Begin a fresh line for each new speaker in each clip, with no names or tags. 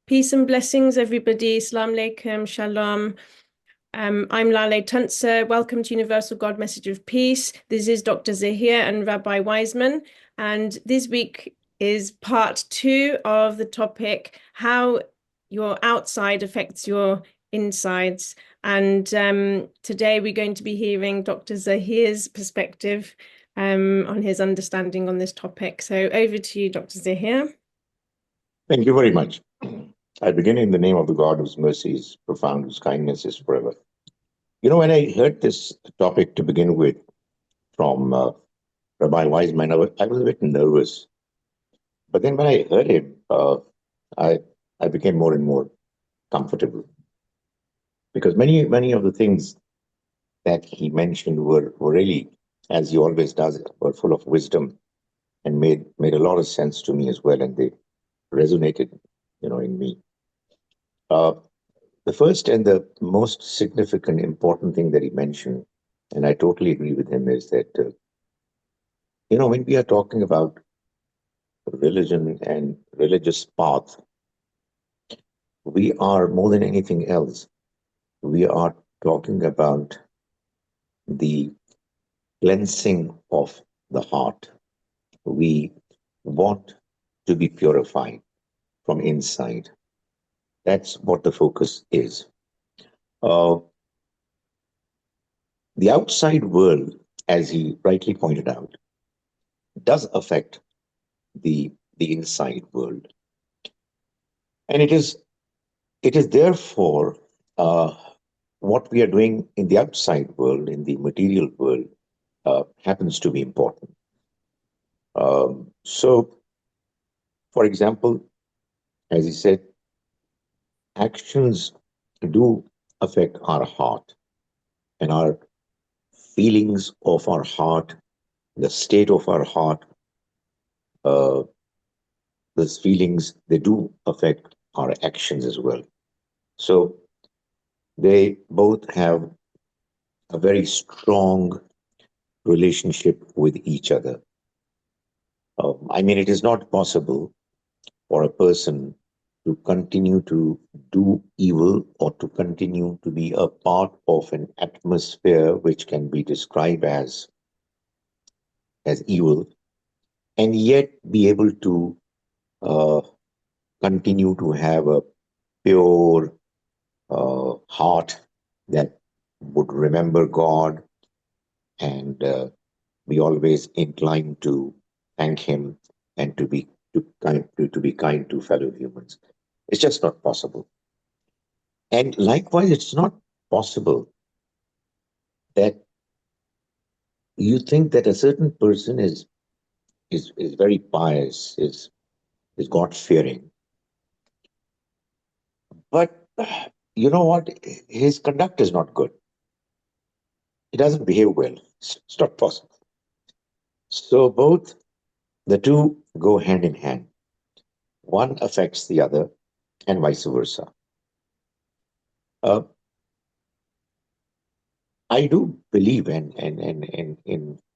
Peace and blessings, everybody. Assalamu alaikum, shalom. I'm Lale Tunser. Welcome to Universal God Message of Peace. This is Dr. Zahir and Rabbi Wiseman. And this week is part 2 of the topic, how your outside affects your insides. And today we're going to be hearing Dr. Zahir's perspective on his understanding on this topic. So over to you, Dr. Zahir.
Thank you very much. I begin in the name of the God whose mercy is profound, whose kindness is forever. You know, when I heard this topic to begin with from Rabbi Wiseman, I was a bit nervous. But then when I heard it, I became more and more comfortable because many of the things that he mentioned were really, as he always does, were full of wisdom and made a lot of sense to me as well, and they resonated, in me. The first and the most significant, important thing that he mentioned, and I totally agree with him, is that, when we are talking about religion and religious path, we are more than anything else, we are talking about the cleansing of the heart. We want to be purified from inside. That's what the focus is. The outside world, as he rightly pointed out, does affect the inside world, and it is therefore what we are doing in the outside world, in the material world, happens to be important. So, for example, as he said, actions do affect our heart and our feelings of our heart, the state of our heart. Those feelings, they do affect our actions as well. So they both have a very strong relationship with each other. I mean, it is not possible for a person to continue to do evil or to continue to be a part of an atmosphere which can be described as evil, and yet be able to uh, continue to have a pure heart that would remember God and be always inclined to thank Him and to be kind to fellow humans. It's just not possible. And likewise, it's not possible that you think that a certain person is very pious, is God fearing, but you know what? His conduct is not good. He doesn't behave well. It's not possible. So both the two go hand in hand. One affects the other, and vice versa. Uh, I do believe in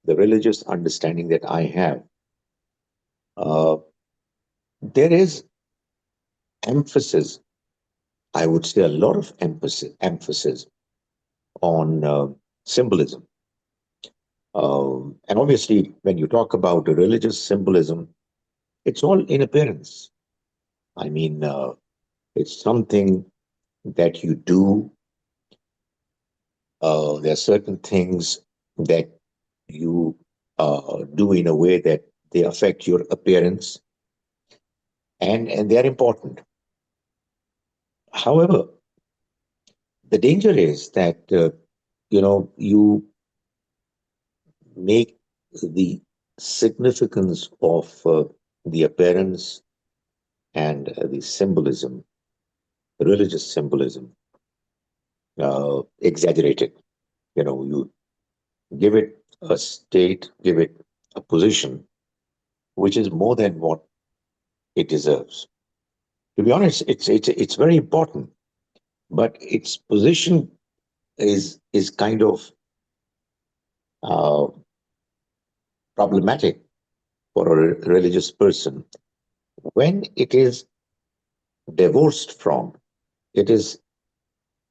the religious understanding that I have. Uh, there is emphasis, I would say a lot of emphasis on symbolism. And obviously, when you talk about religious symbolism, it's all in appearance. I mean, it's something that you do. There are certain things that you do in a way that they affect your appearance, and they are important. However, the danger is that you make the significance of the appearance and the symbolism, the religious symbolism, exaggerated. You give it a state, give it a position, which is more than what it deserves. To be honest, it's very important, but its position is kind of uh, problematic for a religious person when it is divorced from, it is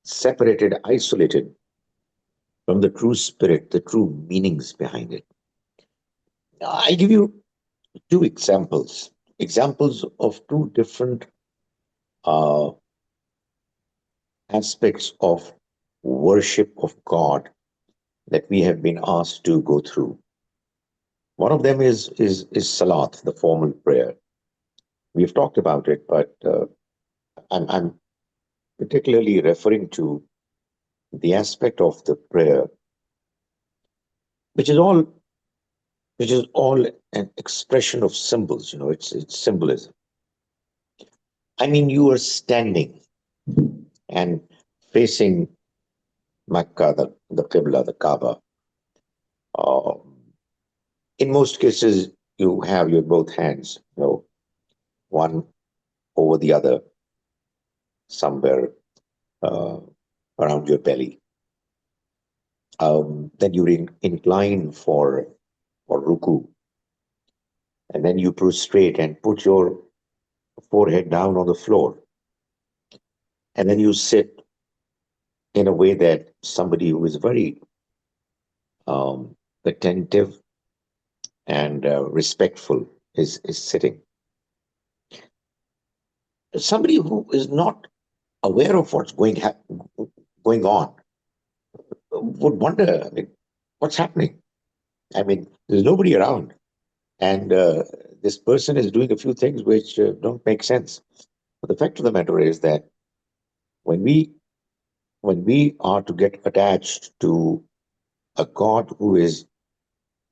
separated, isolated from the true spirit, the true meanings behind it. I give you two examples of two different uh, aspects of worship of God that we have been asked to go through. One of them is Salat, the formal prayer. We've talked about it, but I'm particularly referring to the aspect of the prayer, which is all which is all an expression of symbols. It's symbolism. I mean, you are standing and facing Mecca, the Qibla, the Kaaba. Uh, in most cases, you have your both hands, one over the other, somewhere uh, around your belly. Then you incline for ruku, and then you prostrate and put your forehead down on the floor, and then you sit in a way that somebody who is very um, attentive and respectful is sitting. Somebody who is not aware of what's going on would wonder, I mean, what's happening? I mean, there's nobody around, and this person is doing a few things which don't make sense. But the fact of the matter is that when we are to get attached to a God who is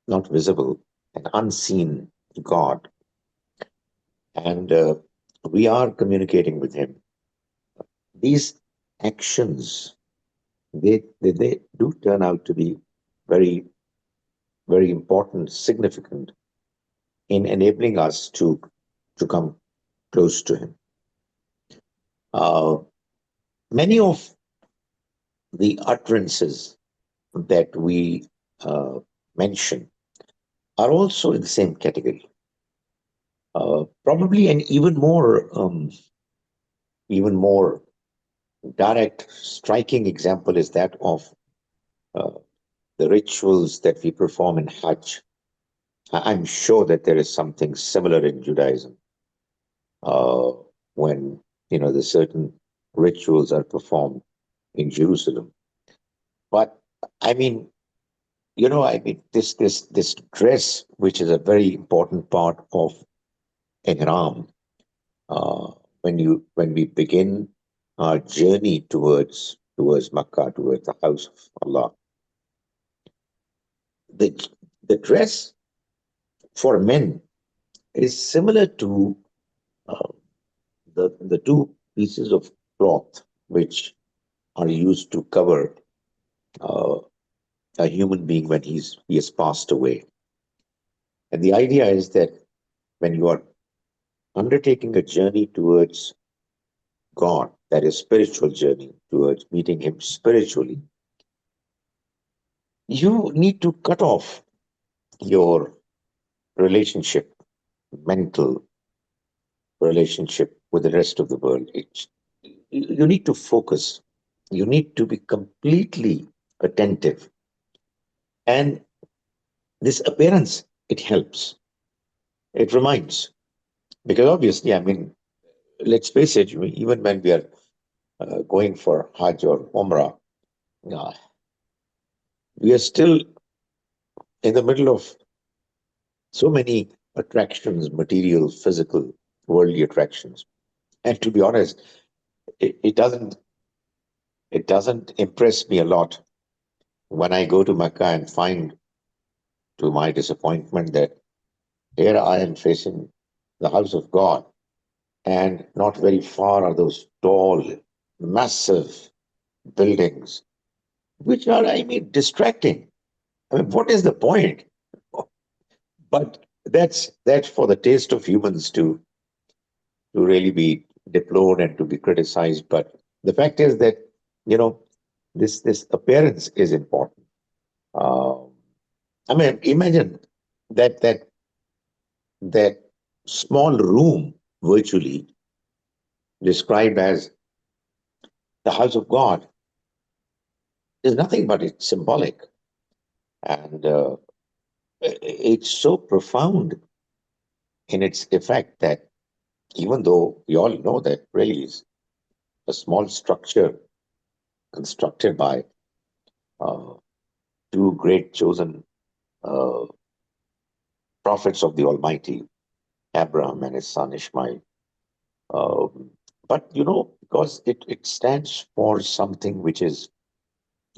not visible, an unseen God, and we are communicating with Him, these actions they do turn out to be very very important, significant in enabling us to come close to Him. Uh, Many of the utterances that we mention are also in the same category. Probably an even more direct, striking example is that of uh, the rituals that we perform in Hajj. I'm sure that there is something similar in Judaism uh, when the certain rituals are performed in Jerusalem. But I mean, this dress, which is a very important part of ihram, uh, when we begin our journey towards Makkah, towards the house of Allah, the the dress for men is similar to uh, the two pieces of cloth which are used to cover uh, a human being when he has passed away. And the idea is that when you are undertaking a journey towards God, that is spiritual journey towards meeting Him spiritually, you need to cut off your relationship, mental relationship with the rest of the world. You need to focus. You need to be completely attentive. And this appearance, it helps. It reminds. Because obviously, I mean, let's face it, even when we are going for Hajj or Umrah, uh, we are still in the middle of so many attractions, material, physical, worldly attractions. And to be honest, it doesn't impress me a lot when I go to Mecca and find, to my disappointment, that here I am facing the house of God, and not very far are those tall, massive buildings, which are, I mean, distracting. I mean, what is the point? But that's for the taste of humans to really be deplored and to be criticized. But the fact is that you know this appearance is important. Um, I mean, imagine that that that small room virtually described as the house of God is nothing but it's symbolic. And it's so profound in its effect that even though we all know that really is a small structure constructed by uh, two great chosen uh, prophets of the Almighty, Abraham and his son Ishmael. Um, but because it stands for something which is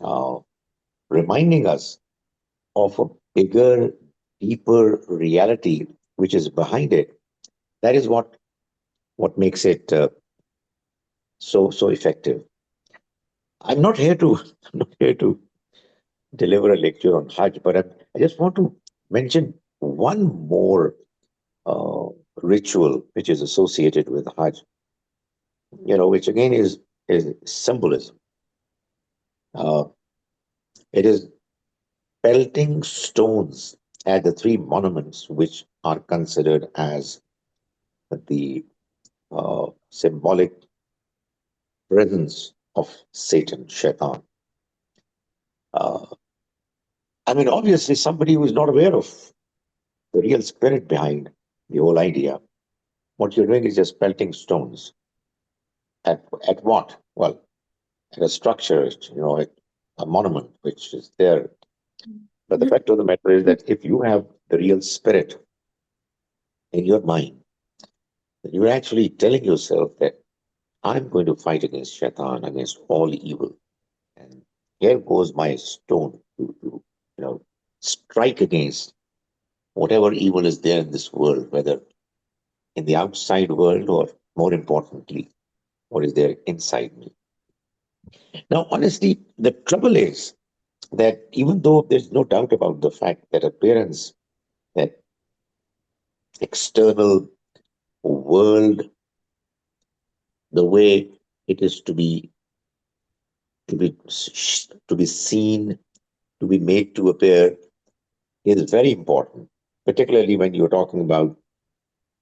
uh, reminding us of a bigger, deeper reality which is behind it. That is what makes it so effective. I'm not here to I'm not here to deliver a lecture on Hajj, but I just want to mention one more uh, ritual which is associated with Hajj. Which again is symbolism. Uh, it is pelting stones at the three monuments which are considered as the symbolic presence of Satan, Shaitan. Uh, I mean, obviously, somebody who is not aware of the real spirit behind the whole idea, what you're doing is just pelting stones. At what? Well, at a structure, at a monument which is there. But the fact of the matter is that if you have the real spirit in your mind, then you're actually telling yourself that I'm going to fight against Shaitan, against all evil. And here goes my stone to strike against whatever evil is there in this world, whether in the outside world or more importantly, what is there inside me. Now, honestly, the trouble is that even though there's no doubt about the fact that appearance, that external world, the way it is to be seen, to be made to appear, is very important, particularly when you're talking about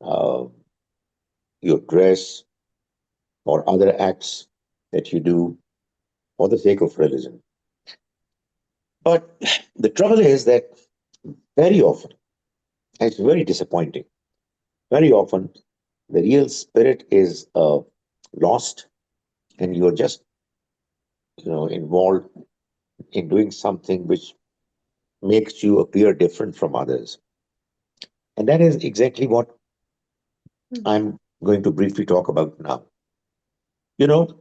uh, your dress or other acts that you do for the sake of religion. But the trouble is that very often, and it's very disappointing, very often the real spirit is lost, and you're just involved in doing something which makes you appear different from others. And that is exactly what I'm going to briefly talk about now. You know,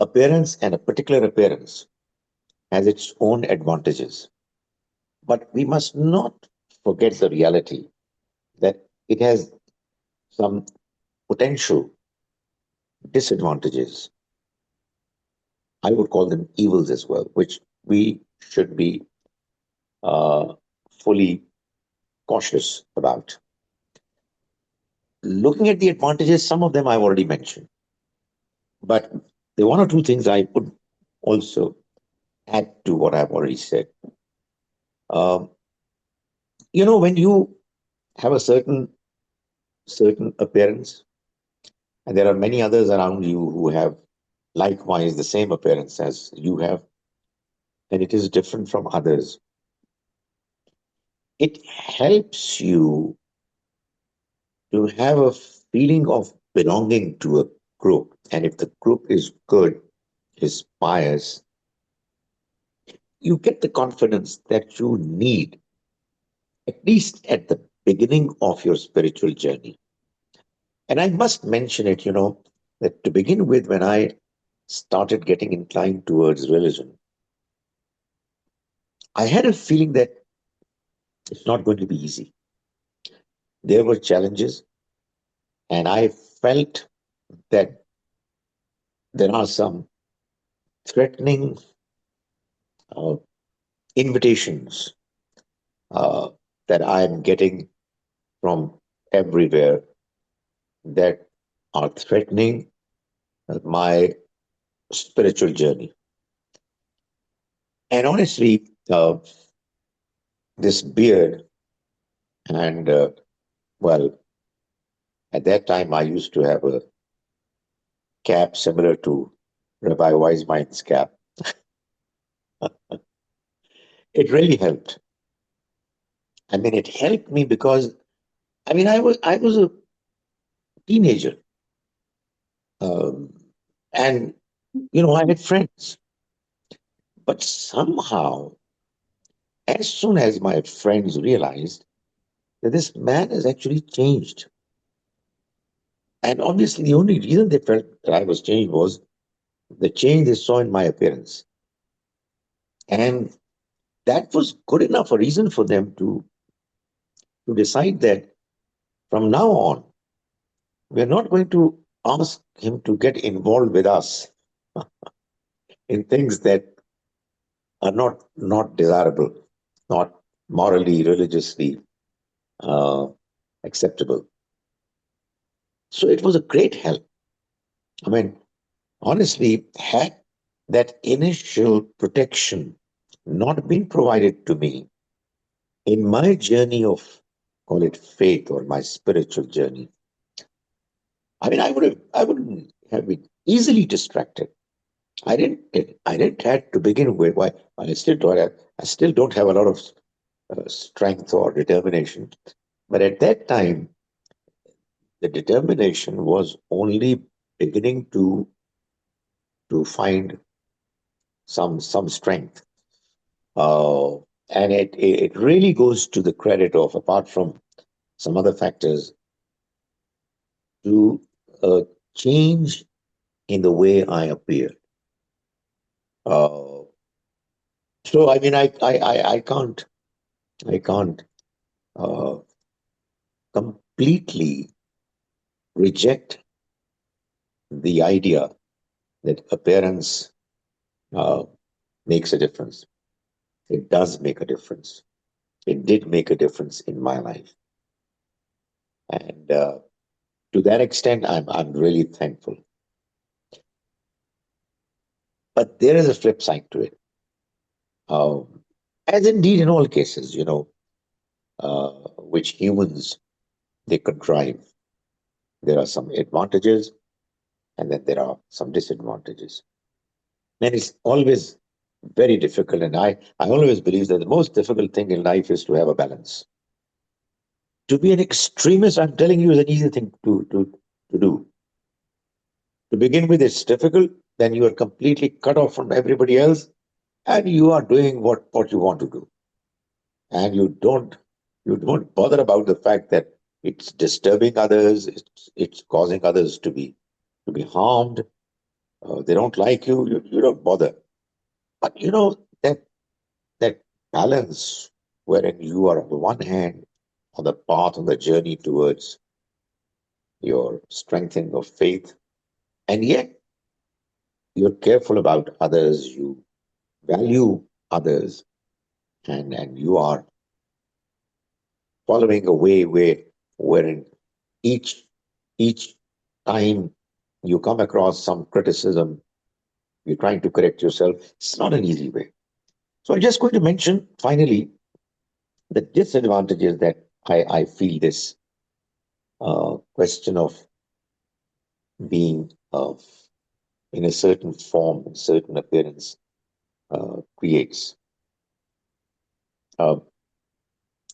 appearance and a particular appearance has its own advantages, but we must not forget the reality that it has some potential disadvantages. I would call them evils as well, which we should be uh, fully cautious about. Looking at the advantages, some of them I've already mentioned, but the one or two things I would also add to what I've already said. Um, when you have a certain appearance, and there are many others around you who have likewise the same appearance as you have, and it is different from others. It helps you to have a feeling of belonging to a group. And if the group is good, is pious, you get the confidence that you need, at least at the beginning of your spiritual journey. And I must mention it, that to begin with, when I started getting inclined towards religion, I had a feeling that it's not going to be easy. There were challenges, and I felt that there are some threatening uh, invitations uh, that I'm getting from everywhere that are threatening my spiritual journey. And honestly, this beard, and well, at that time I used to have cap similar to Rabbi Wisemind's cap. It really helped. I mean, it helped me because I was a teenager, um, and I had friends, but somehow, as soon as my friends realized that this man has actually changed, and obviously the only reason they felt that I was changed was the change they saw in my appearance, and that was good enough a reason for them to decide that from now on we're not going to ask him to get involved with us in things that are not desirable, not morally, religiously uh, acceptable. So it was a great help. I mean, honestly, had that initial protection not been provided to me in my journey of, call it faith or my spiritual journey, I wouldn't have been easily distracted. I didn't have to begin with. Why I still don't have a lot of strength or determination. But at that time, the determination was only beginning to find some strength. Uh, and it really goes to the credit of, apart from some other factors, to change in the way I appear. Uh, so I mean, I can't uh, completely reject the idea that appearance uh, makes a difference. It does make a difference. It did make a difference in my life, and to that extent, I'm really thankful. But there is a flip side to it, um, as indeed in all cases, which humans they contrive. There are some advantages, and then there are some disadvantages, and it's always very difficult. And I always believe that the most difficult thing in life is to have a balance. To be an extremist, I'm telling you, is an easy thing to do. To begin with, it's difficult. Then you are completely cut off from everybody else, and you are doing what you want to do, and you don't bother about the fact that it's disturbing others, it's causing others to be harmed. They don't like you don't bother. But that balance, wherein you are on the one hand on the path, on the journey towards your strengthening of faith, and yet you're careful about others, you value others, and you are following a way wherein each each time you come across some criticism, you're trying to correct yourself. It's not an easy way. So I'm just going to mention finally the disadvantages that I feel this question of being in a certain form, a certain appearance creates. Uh,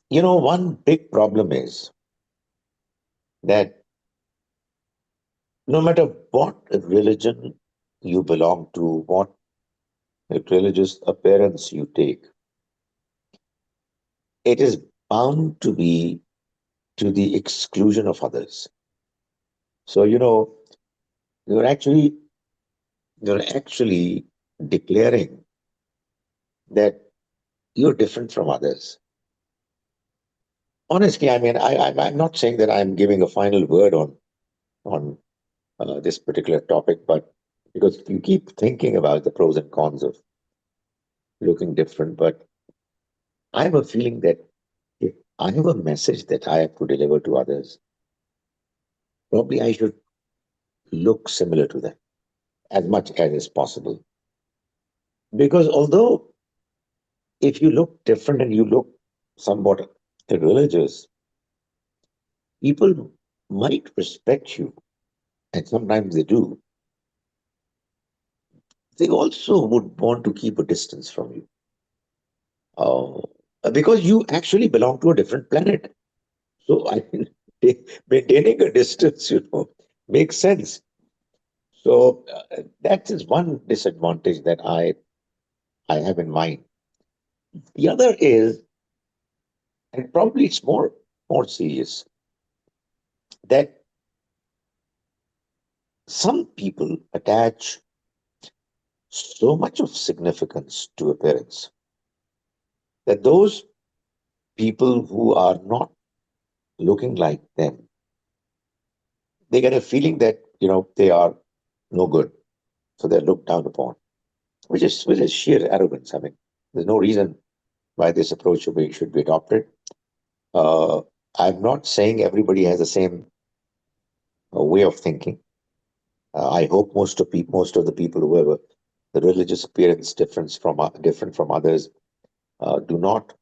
one big problem is that no matter what religion you belong to, what religious appearance you take, it is bound to be to the exclusion of others. So, you're actually you're actually declaring that you're different from others. Honestly, I mean, I'm not saying that I'm giving a final word on this particular topic, but because you keep thinking about the pros and cons of looking different, but I have a feeling that if I have a message that I have to deliver to others, probably I should look similar to them as much as is possible. Because although if you look different and you look somewhat religious, people might respect you, and sometimes they do. they also would want to keep a distance from you. Uh, because you actually belong to a different planet. So I mean, maintaining a distance, makes sense. So that is one disadvantage that I have in mind. The other is, and probably it's more serious, that some people attach so much of significance to appearance that those people who are not looking like them, they get a feeling that they are no good, so they're looked down upon, which is sheer arrogance. I mean, there's no reason why this approach should be adopted. Uh, I'm not saying everybody has the same way of thinking. I hope most of the people who have the religious appearance different from others do not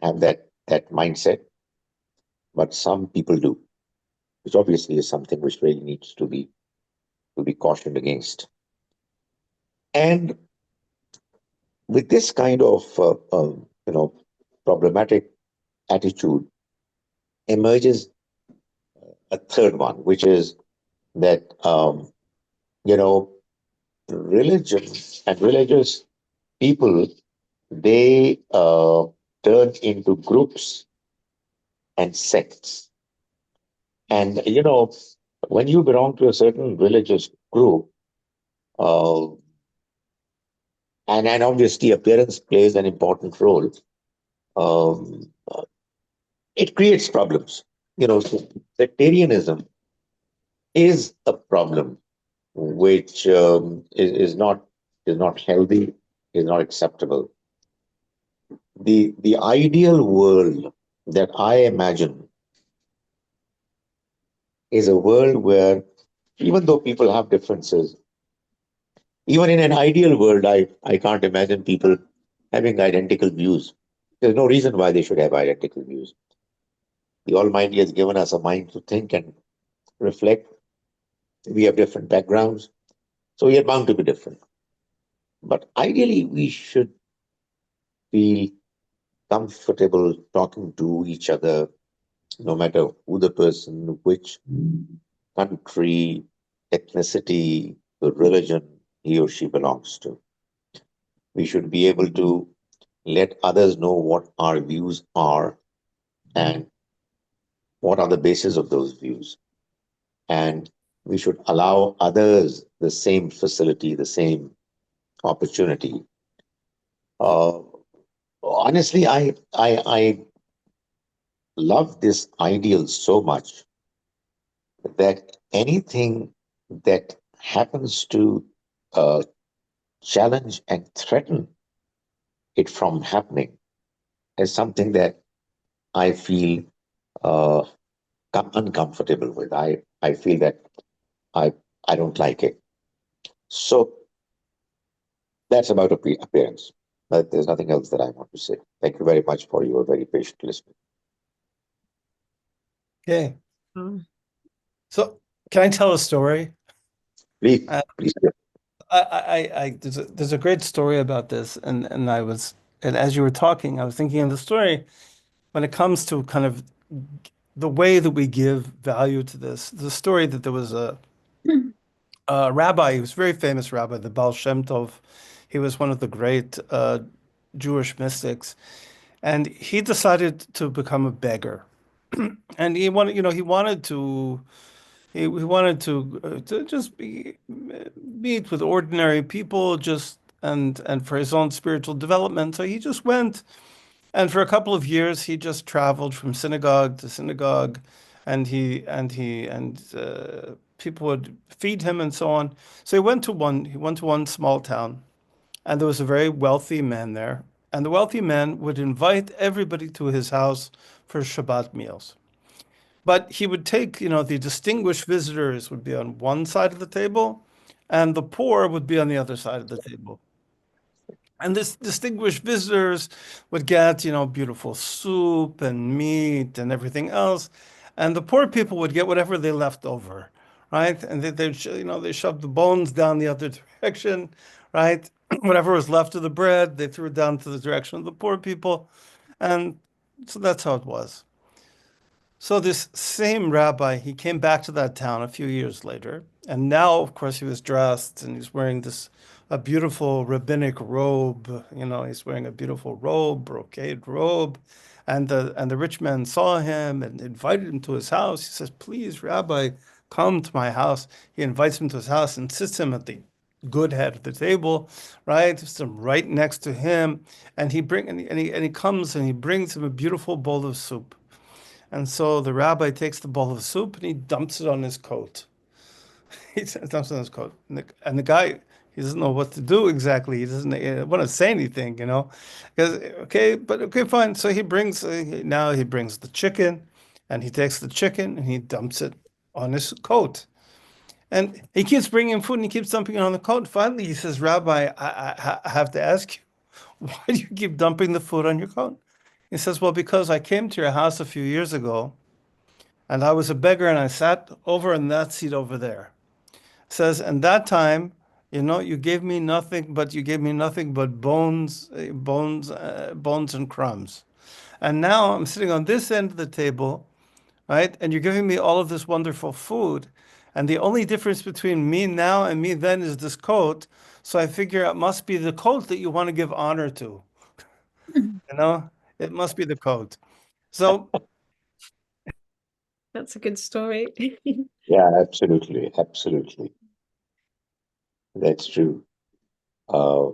have that mindset, but some people do, which obviously is something which really needs to be cautioned against. And with this kind of problematic attitude emerges a third one, which is that you know religion and religious people, they turn into groups and sects. And when you belong to a certain religious group, uh, and obviously appearance plays an important role, it creates problems. So sectarianism is a problem which is not healthy, is not acceptable. The ideal world that I imagine is a world where, even though people have differences, even in an ideal world, I can't imagine people having identical views. There's no reason why they should have identical views. The Almighty has given us a mind to think and reflect. We have different backgrounds, so we are bound to be different. But ideally, we should feel comfortable talking to each other, no matter who the person, which country, ethnicity, religion he or she belongs to. We should be able to let others know what our views are and what are the basis of those views. And we should allow others the same facility, the same opportunity. Uh, Honestly, I love this ideal so much that anything that happens to uh, challenge and threaten it from happening is something that I feel uh, uncomfortable with. I feel that I I don't like it. So that's about appearance. But there's nothing else that I want to say. Thank you very much for your very patient listening.
Okay.
Oh.
So can I tell a story?
Please,
Uh,
please.
there's a great story about this, and as you were talking, I was thinking of the story when it comes to kind of the way that we give value to this. The story that there was a rabbi, he was a very famous rabbi, the Baal Shem Tov. He was one of the great Jewish mystics, and he decided to become a beggar. And he wanted to just meet with ordinary people, just and for his own spiritual development. So he just went, and for a couple of years he just traveled from synagogue to synagogue, and people would feed him and so on. So he went to one small town, and there was a very wealthy man there, and the wealthy man would invite everybody to his house for Shabbat meals. But he would take, the distinguished visitors would be on one side of the table, and the poor would be on the other side of the table. And this distinguished visitors would get, beautiful soup and meat and everything else. And the poor people would get whatever they left over, right? And they shoved the bones down the other direction, right? Whatever was left of the bread, they threw it down to the direction of the poor people. And so that's how it was. So this same rabbi, he came back to that town a few years later, and now, of course, he was dressed and he's wearing this a beautiful rabbinic robe. You know, he's wearing a beautiful robe, brocade robe, and the rich man saw him and invited him to his house. He says, "Please, Rabbi, come to my house." He invites him to his house and sits him at the good head of the table, right? Sits him right next to him, and he comes and he brings him a beautiful bowl of soup. And so the rabbi takes the bowl of soup and he dumps it on his coat. He dumps it on his coat. And the guy, he doesn't know what to do exactly. He doesn't want to say anything, you know. Because, okay, but okay, fine. So now he brings the chicken and he takes the chicken and he dumps it on his coat. And he keeps bringing food and he keeps dumping it on the coat. Finally, he says, Rabbi, I have to ask you, why do you keep dumping the food on your coat? He says, well, because I came to your house a few years ago and I was a beggar and I sat over in that seat over there. Says, and that time, you know, you gave me nothing but bones and crumbs. And now I'm sitting on this end of the table, right? And you're giving me all of this wonderful food. And the only difference between me now and me then is this coat. So I figure it must be the coat that you want to give honor to. You know, it must be the coat. So
That's a good story.
Yeah, absolutely, absolutely. That's true. Uh,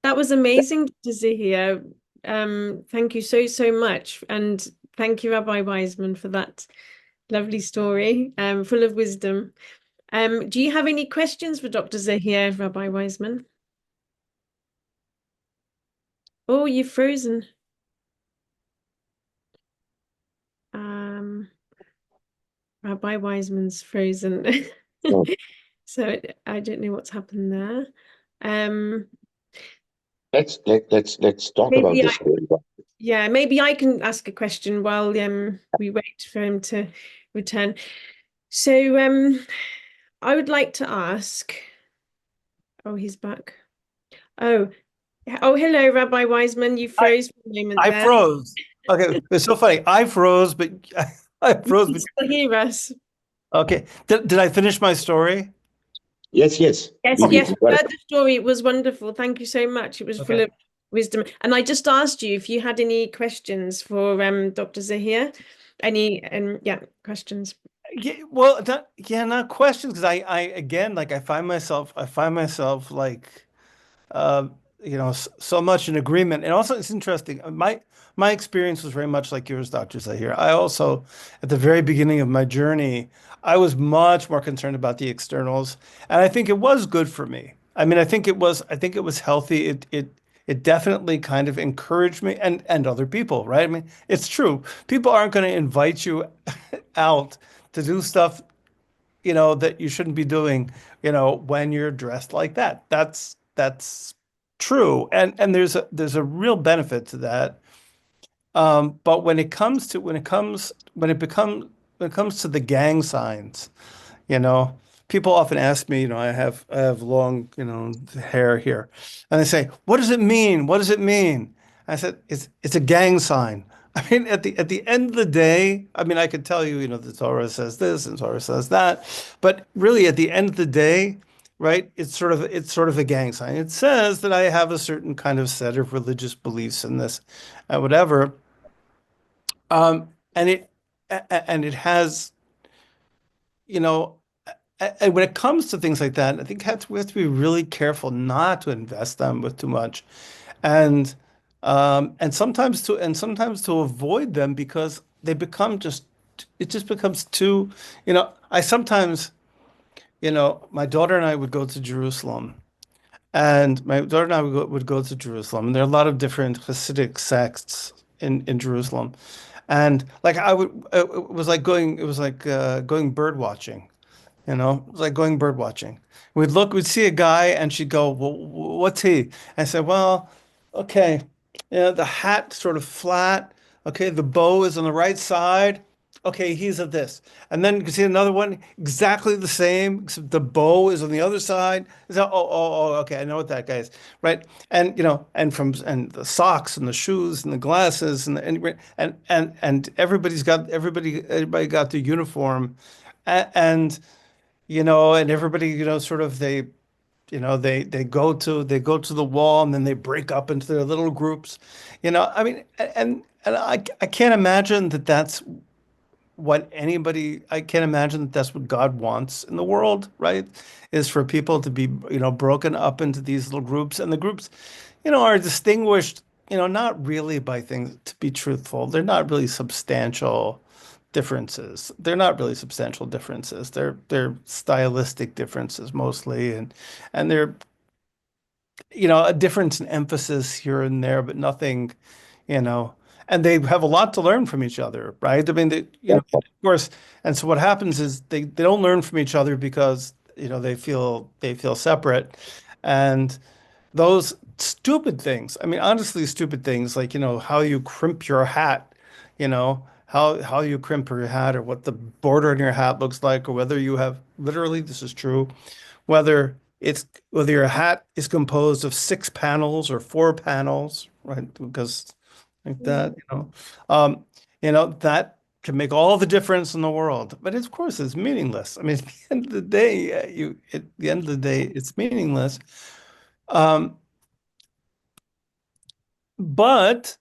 That was amazing to hear. Thank you so, so much. And thank you, Rabbi Wiseman, for that lovely story, full of wisdom. Do you have any questions for Dr. Zahir, Rabbi Wiseman? Oh, you've frozen. Rabbi Wiseman's frozen.
no,
So I don't know what's happened there. Um,
let's talk about
maybe
this very well.
yeah, maybe I can ask a question while we wait for him to return. So I would like to ask. Oh, he's back. Oh, hello, Rabbi Wiseman. You
I,
froze for a moment
I
there.
froze. Okay, it's so funny. I froze, but I
You
froze.
can
But
still hear us.
okay, did I finish my story?
Yes, yes,
Yes,
we
Okay,
did.
yes,
We
we
got it.
heard the story. It was wonderful. Thank you so much. It was full
okay.
of wisdom. And I just asked you if you had any questions for Dr. Zahir. Any yeah, questions.
Yeah, well, not questions because I again like I find myself like uh, so much in agreement. And also, it's interesting. My experience was very much like yours, Dr. Zahir. I also, at the very beginning of my journey, I was much more concerned about the externals, and I think it was good for me. I mean, I think it was healthy. It definitely kind of encouraged me and other people, right? I mean, it's true. People aren't going to invite you out to do stuff that you shouldn't be doing, when you're dressed like that. That's true. And there's a real benefit to that. But when it comes to the gang signs, you know, people often ask me, I have long, hair here. And they say, "What does it mean? What does it mean?" I said, "It's a gang sign." I mean, at the end of the day, I mean, I could tell you, the Torah says this and Torah says that, but really at the end of the day, right, it's sort of a gang sign. It says that I have a certain kind of set of religious beliefs in this, whatever. And it has, you know, and when it comes to things like that, I think we have to be really careful not to invest them with too much, and sometimes to avoid them because they become just it just becomes too, I sometimes, my daughter and I would go to Jerusalem, and my daughter and I would go to Jerusalem, and there are a lot of different Hasidic sects in Jerusalem, and like it was like going bird watching. It was like going bird watching. We'd see a guy, and she'd go, "Well, what's he?" I said, "Well, okay, the hat sort of flat. Okay, the bow is on the right side. Okay, he's of this. And then you can see another one exactly the same, except the bow is on the other side. Okay, I know what that guy is. Right. And and the socks and the shoes and the glasses and everybody got the uniform. And and everybody, sort of they go to the wall and then they break up into their little groups. I mean, and I can't imagine that that's I can't imagine that that's what God wants in the world, right? Is for people to be, broken up into these little groups. And the groups, are distinguished, not really by things, to be truthful, they're not really substantial differences. They're not really substantial differences. They're stylistic differences mostly, and they're a difference in emphasis here and there, but nothing, you know, and they have a lot to learn from each other, right? I mean, of course, and so what happens is they don't learn from each other because, they feel separate. And those stupid things, I mean, honestly, stupid things like, how you crimp your hat, how you crimp your hat or what the border on your hat looks like, or whether you have, literally, this is true, whether whether your hat is composed of 6 panels or 4 panels, right? Because like that, that can make all the difference in the world. But of course, it's meaningless. I mean, at the end of the day, at the end of the day, it's meaningless. Um, but,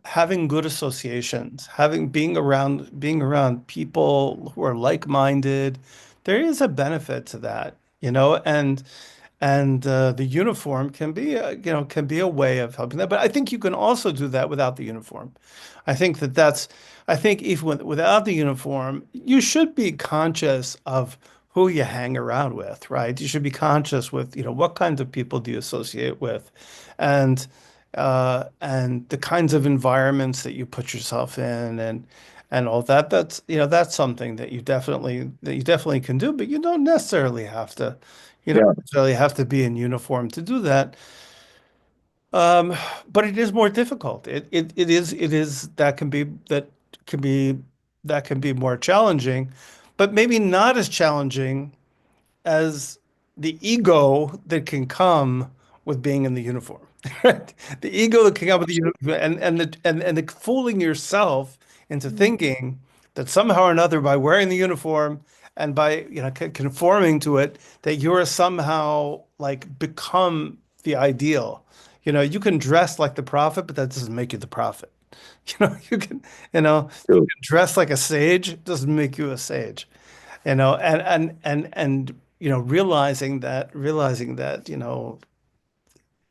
having good associations, being around people who are like-minded, there is a benefit to that, and the uniform can be a way of helping that. But I think you can also do that without the uniform. I think I think even without the uniform, you should be conscious of who you hang around with, right? You should be conscious with, what kinds of people do you associate with, and and the kinds of environments that you put yourself in, and all that. That's something that you definitely can do, but you don't necessarily have to. You don't
Yeah.
necessarily have to be in uniform to do that. Um, but it is more difficult. It is can be that can be more challenging, but maybe not as challenging as the ego that can come with being in the uniform. Right? The ego that can come with the uniform, and the fooling yourself into thinking that somehow or another, by wearing the uniform and by conforming to it, that you're somehow like become the ideal. You can dress like the prophet, but that doesn't make you the prophet. You
True.
can dress like a sage, it doesn't make you a sage. And realizing that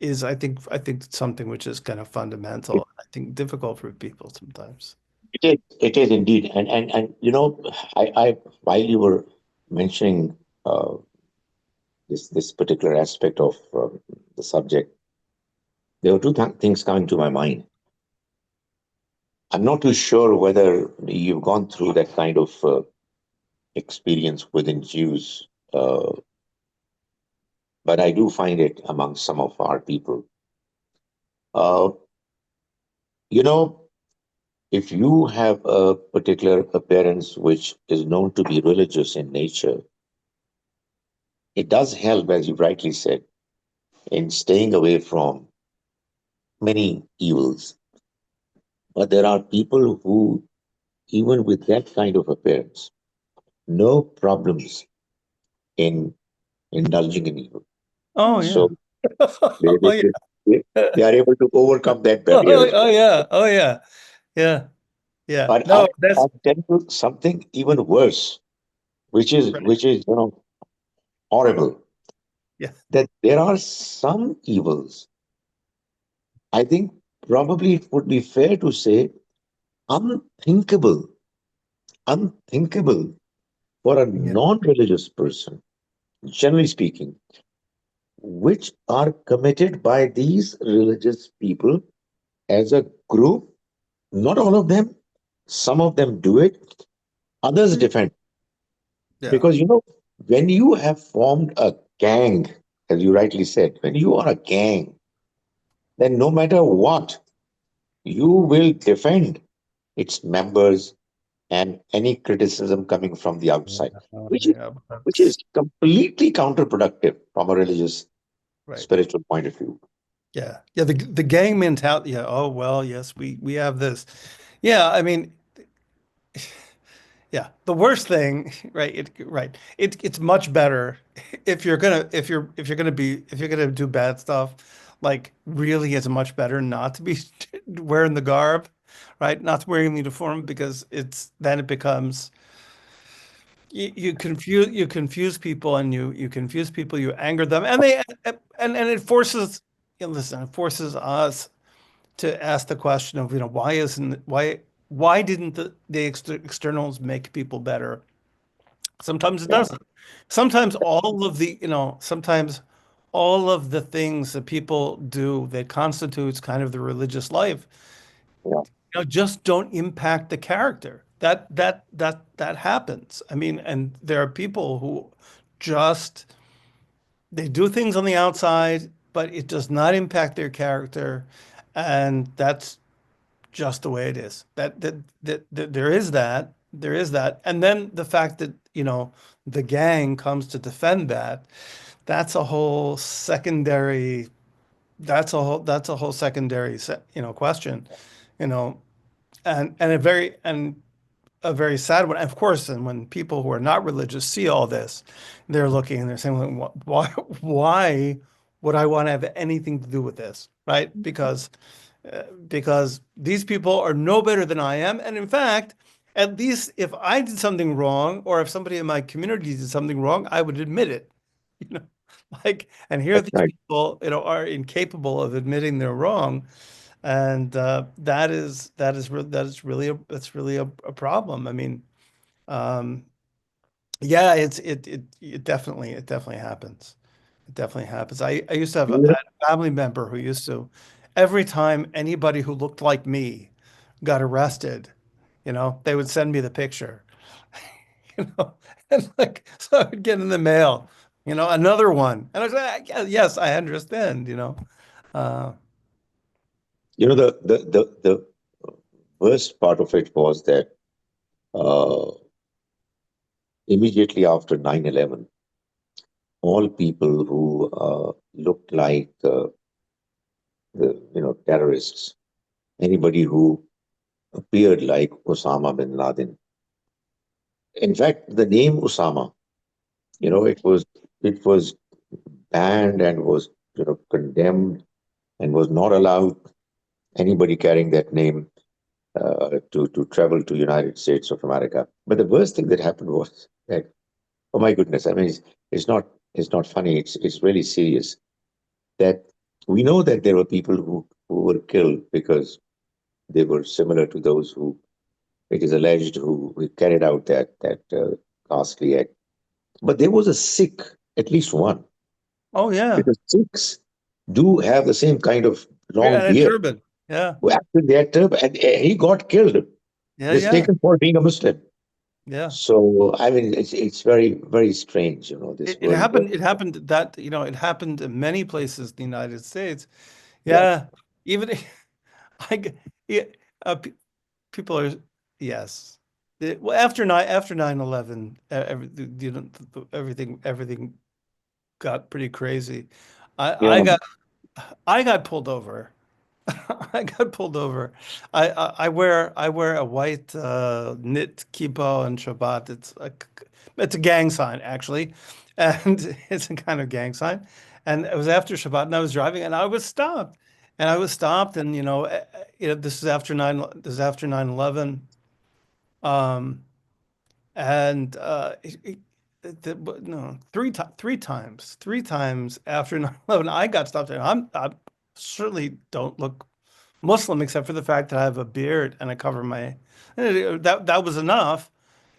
is, I think something which is kind of
It,
fundamental, I think difficult for people sometimes.
it is indeed. And I while you were mentioning uh, this particular aspect of the subject, there were two things coming to my mind. I'm not too sure whether you've gone through that kind of experience within Jews, but I do find it among some of our people. Uh, you know, if you have a particular appearance which is known to be religious in nature, it does help, as you rightly said, in staying away from many evils. But there are people who, even with that kind of appearance, no problems in indulging in evil.
Oh yeah.
So they,
Oh
they,
yeah.
they are able to overcome that barrier
Oh,
as
oh
well.
yeah. Oh yeah. Yeah. Yeah.
But
No, that's
I'll tell you something even worse, which is
right.
which is horrible.
Yeah.
That there are some evils. I think probably it would be fair to say unthinkable, unthinkable for a
Yeah.
non-religious person, generally speaking, which are committed by these religious people as a group. Not all of them. Some of them do it. Others defend.
Yeah.
Because, when you have formed a gang, as you rightly said, when you are a gang, then no matter what, you will defend its members, and any criticism coming from the outside, which is
Yeah,
which is completely counterproductive from a religious,
right.
spiritual point of view.
Yeah. Yeah, the gang mentality. Yeah, oh well, yes, we have this. Yeah, I mean, yeah, the worst thing, right? It's much better if you're gonna if you're gonna do bad stuff, like really it's much better not to be wearing the garb, right? Not to wearing the uniform because it's then it becomes you confuse people and you confuse people, you anger them, and they and it forces listen, it forces us to ask the question of, why didn't the externals make people better? Sometimes it
Yeah,
doesn't. Sometimes sometimes all of the things that people do that constitutes kind of the religious life,
yeah,
just don't impact the character. That happens. I mean, and there are people who just they do things on the outside, but it does not impact their character, and that's just the way it is. That there is that, and then the fact that the gang comes to defend that, that's a whole secondary. That's a whole secondary question, you know, and a very sad one. Of course, and when people who are not religious see all this, they're looking and they're saying, "Well, why would I want to have anything to do with this?" Right? Because these people are no better than I am. And in fact, at least if I did something wrong, or if somebody in my community did something wrong, I would admit it. You know, and here
that's
these
right.
people, are incapable of admitting they're wrong, and that's really a problem. I mean, um, yeah, it definitely happens. It definitely happens. I used to have I
Yeah.
had a family member who used to, every time anybody who looked like me got arrested, they would send me the picture, and like, so I would get in the mail, another one. And I was like, "Yeah, yes, I understand. Uh,
The worst part of it was that uh, immediately after 9/11, all people who looked like the terrorists, anybody who appeared like Osama bin Laden. In fact, the name Osama, it was banned and was condemned and was not allowed anybody carrying that name to travel to United States of America. But the worst thing that happened was that, oh my goodness, I mean, it's not funny. It's really serious that we know that there were people who were killed because they were similar to those who it is alleged who carried out that ghastly act. But there was a Sikh, at least one,
oh yeah,
because Sikhs do have the same kind of
yeah,
long
and a
beard.
turban. Yeah,
Who acted their turban, and he got killed,
yeah, yeah,
mistaken for being a Muslim.
yeah.
So I mean, it's very very strange, this
It
world.
happened. It happened that it happened in many places in the United States.
Yeah,
Yeah, even I, g- yeah, people are, yes. Well, after 9/11, everything got pretty crazy. I
yeah.
I got pulled over. I got pulled over. I wear a white knit kippah on Shabbat. It's a gang sign actually, and it's a kind of gang sign. And it was after Shabbat, and I was driving, and I was stopped, and this is after 9/11. Um, and no, three times after 9/11, I got stopped, and I certainly don't look Muslim, except for the fact that I have a beard and I cover my. That was enough.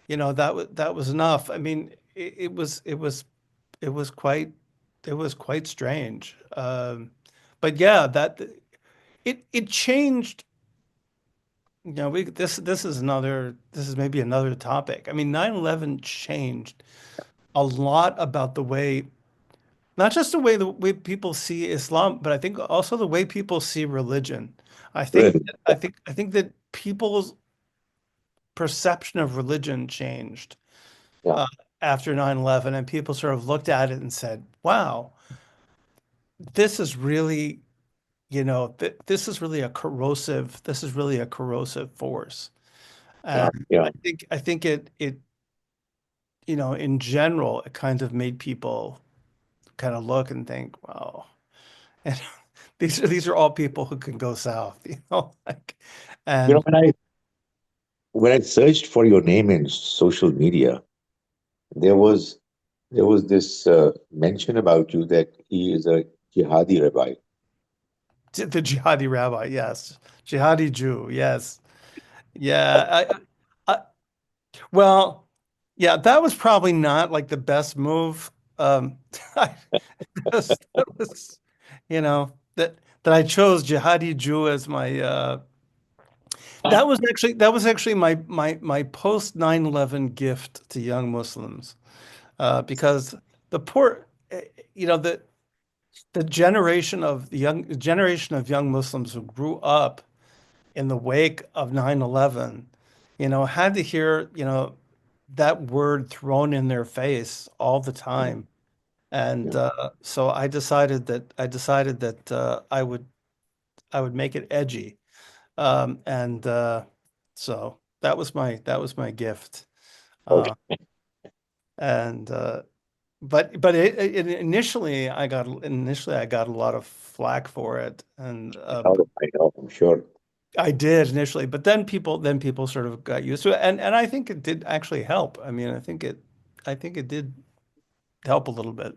That was enough. I mean, it was quite it was quite strange. But yeah, that it changed. This is maybe another topic. I mean, 9/11 changed a lot about the way, not just the way people see Islam, but I think also the way people see religion.
Really.
I think that people's perception of religion changed
Yeah.
after 9/11, and people sort of looked at it and said, wow, this is really, this is really a corrosive force.
Yeah.
And
Yeah.
I think it, in general, it kind of made people kind of look and think, wow, and these are all people who can go south, like,
You know,
and
when I searched for your name in social media, there was this mention about you that he is a jihadi rabbi.
the jihadi rabbi, yes, jihadi Jew, yes, yeah. Well, yeah, that was probably not like the best move. I, that was, that I chose jihadi Jew as my that was actually my post 9/11 gift to young Muslims, because the poor, the generation of young Muslims who grew up in the wake of 9/11, had to hear, that word thrown in their face all the
Yeah.
time. And
Yeah.
so I decided that I would make it edgy. And so that was my gift.
Okay.
Uh, and but initially I got a lot of flack for it, and
I know, I'm sure.
I did initially, but then people sort of got used to it, and I think it did actually help. I mean, I think it did help a little bit.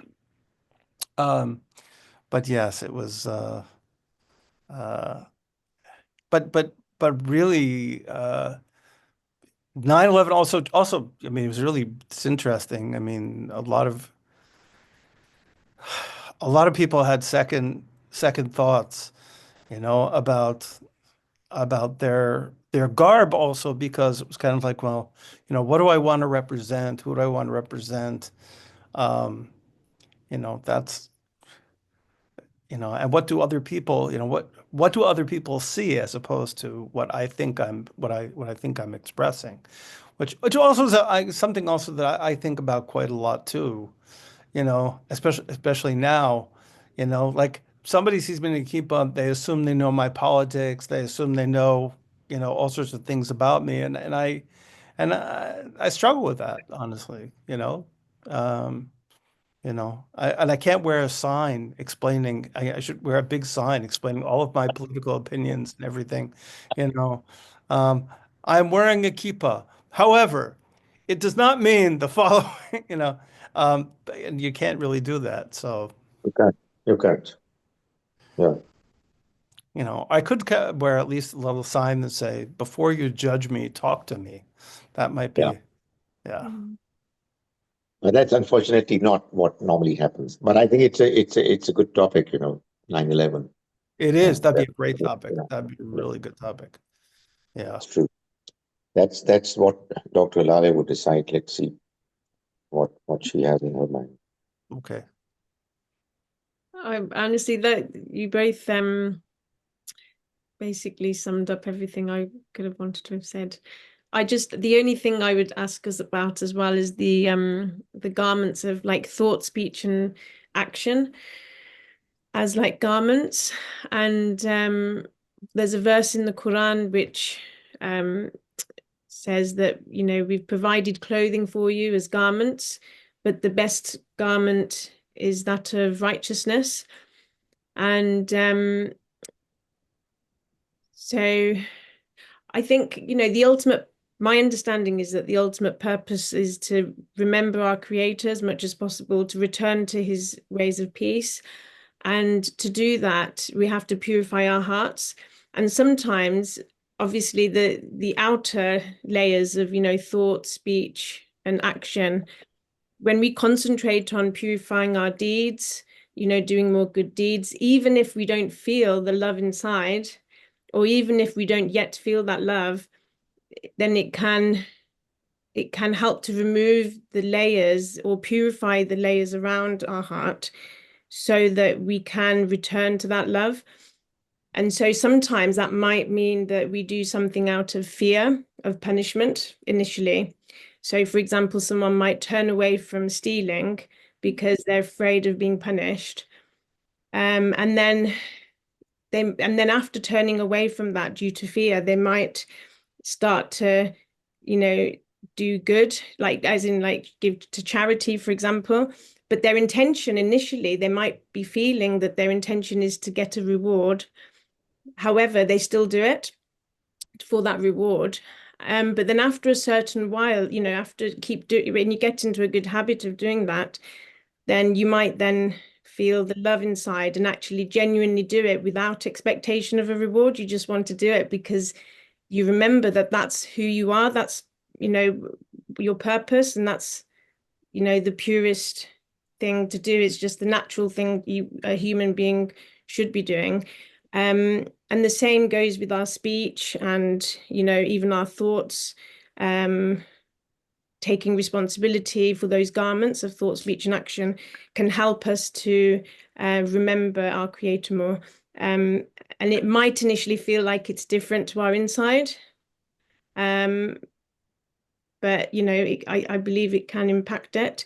Um, but yes, it was. Uh, but really, 9/11 also. I mean, it's interesting. I mean, a lot of people had second thoughts, about their garb also, because it was kind of like, well, what do I want to represent? Who do I want to represent? Um, that's, and what do other people see as opposed to what I think I'm expressing, which also is something also that I think about quite a lot too, especially now, like somebody sees me in Keepa, they assume they know my politics, they assume they know, all sorts of things about me, and I struggle with that, honestly, Um, I can't wear a sign explaining, I should wear a big sign explaining all of my political opinions and everything, you know. Um, I'm wearing a kippah. However, it does not mean the following, and you can't really do that. So,
You can't. You can't. Yeah.
I could wear at least a little sign that say, before you judge me, talk to me. That might
Yeah.
be, yeah.
Mm.
But that's unfortunately not what normally happens. But I think it's a good topic, 9/11.
It is.
And
That'd be a great topic.
yeah,
That'd be a
yeah,
really good topic. Yeah.
it's true. That's what Dr. Lale would decide. Let's see what she has in her mind.
Okay.
I honestly, that you both basically summed up everything I could have wanted to have said. The only thing I would ask us about as well is the garments of like thought, speech, and action as like garments. And there's a verse in the Quran which says that, we've provided clothing for you as garments, but the best garment is that of righteousness. And so I think, my understanding is that the ultimate purpose is to remember our Creator as much as possible, to return to his ways of peace. And to do that, we have to purify our hearts. And sometimes, obviously, the outer layers of, thought, speech, and action, when we concentrate on purifying our deeds, doing more good deeds, even if we don't feel the love inside, or even if we don't yet feel that love, then it can help to remove the layers or purify the layers around our heart so that we can return to that love. And so sometimes that might mean that we do something out of fear of punishment initially. So, for example, someone might turn away from stealing because they're afraid of being punished. And then after turning away from that due to fear, they might start to, do good, like as in like give to charity, for example. But their intention initially, they might be feeling that their intention is to get a reward. However, they still do it for that reward. But then after a certain while, after keep doing, when you get into a good habit of doing that, then you might then feel the love inside and actually genuinely do it without expectation of a reward. You just want to do it because you remember that that's who you are. That's, your purpose, and that's, the purest thing to do. It's just the natural thing a human being should be doing. And the same goes with our speech and, even our thoughts, taking responsibility for those garments of thought, speech, and action can help us to remember our Creator more. And it might initially feel like it's different to our inside. But, I believe it can impact it.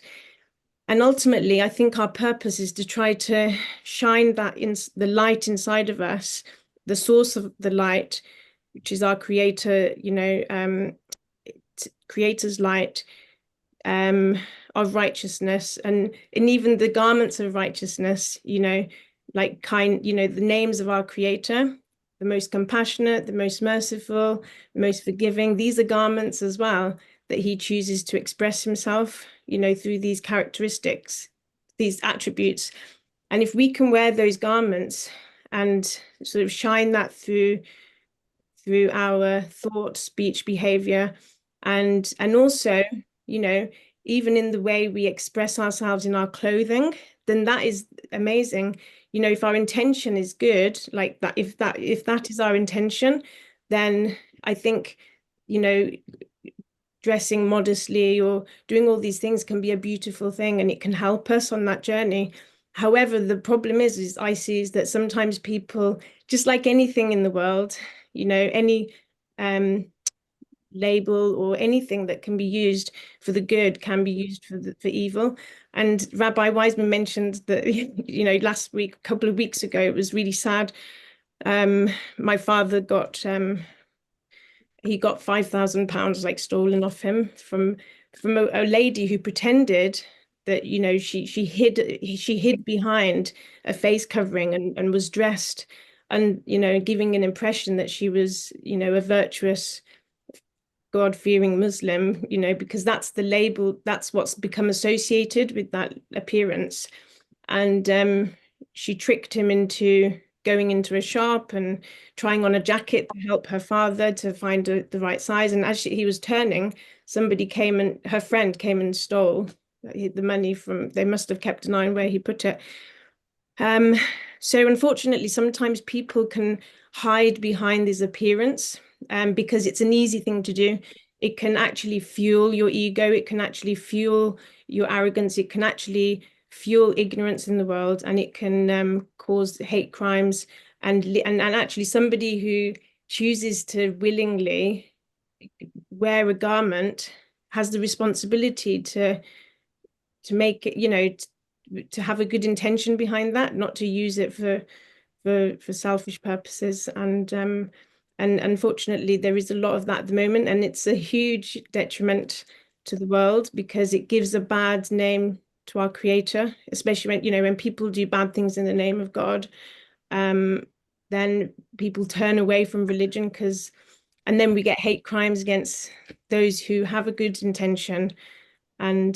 And ultimately, I think our purpose is to try to shine that in the light inside of us, the source of the light, which is our Creator, Creator's light, of righteousness, and even the garments of righteousness, like the names of our Creator, the most compassionate, the most merciful, the most forgiving. These are garments as well that he chooses to express himself, through these characteristics, these attributes. And if we can wear those garments and sort of shine that through our thought, speech, behavior, and also, even in the way we express ourselves in our clothing, then that is amazing. If our intention is good, like that, if that is our intention, then I think, dressing modestly or doing all these things can be a beautiful thing, and it can help us on that journey. However, the problem is I see is that sometimes people, just like anything in the world, any label or anything that can be used for the good can be used for evil. And Rabbi Wiseman mentioned that, last week, a couple of weeks ago, it was really sad. My father got he got £5,000 like stolen off him from a lady who pretended that, she hid behind a face covering and was dressed and, giving an impression that she was, a virtuous, God-fearing Muslim, because that's the label, that's what's become associated with that appearance. And she tricked him into going into a shop and trying on a jacket to help her father to find the right size. And as he was turning, her friend came and stole the money they must have kept an eye on where he put it. So unfortunately, sometimes people can hide behind this appearance because it's an easy thing to do. It can actually fuel your ego. It can actually fuel your arrogance. It can actually fuel ignorance in the world, and it can cause hate crimes. And actually, somebody who chooses to willingly wear a garment has the responsibility to make it, to have a good intention behind that, not to use it for selfish purposes. And unfortunately, there is a lot of that at the moment, and it's a huge detriment to the world because it gives a bad name to our Creator, especially when people do bad things in the name of God. Then people turn away from religion and then we get hate crimes against those who have a good intention. And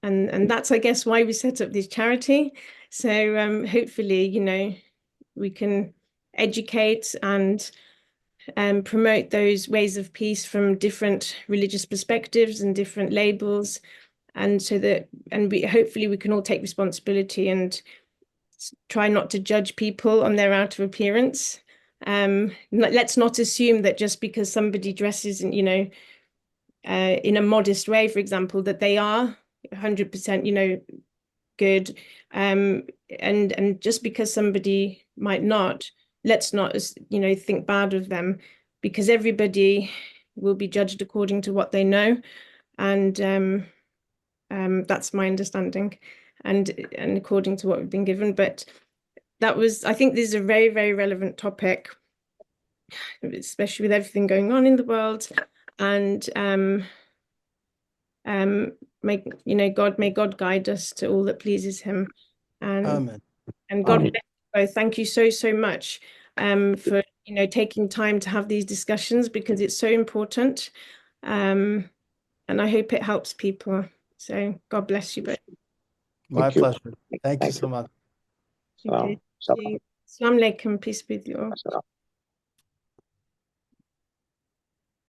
that's, I guess, why we set up this charity. So hopefully, we can educate and promote those ways of peace from different religious perspectives and different labels, and hopefully we can all take responsibility and try not to judge people on their outer appearance. Let's not assume that just because somebody dresses in a modest way, for example, that they are 100%, good. And just because somebody might not let's not, think bad of them, because everybody will be judged according to what they know. And that's my understanding, and according to what we've been given. But I think this is a very, very relevant topic, especially with everything going on in the world. And may God guide us to all that pleases him.
Amen.
And God
Amen.
bless you both. Thank you so, so much for taking time to have these discussions, because it's so important. And I hope it helps people. So God bless you both.
My
Thank you.
pleasure. Thank you
Thank
so
you.
much.
Okay.
Salam.
Assalamu alaikum. Peace be with you all.
Salam.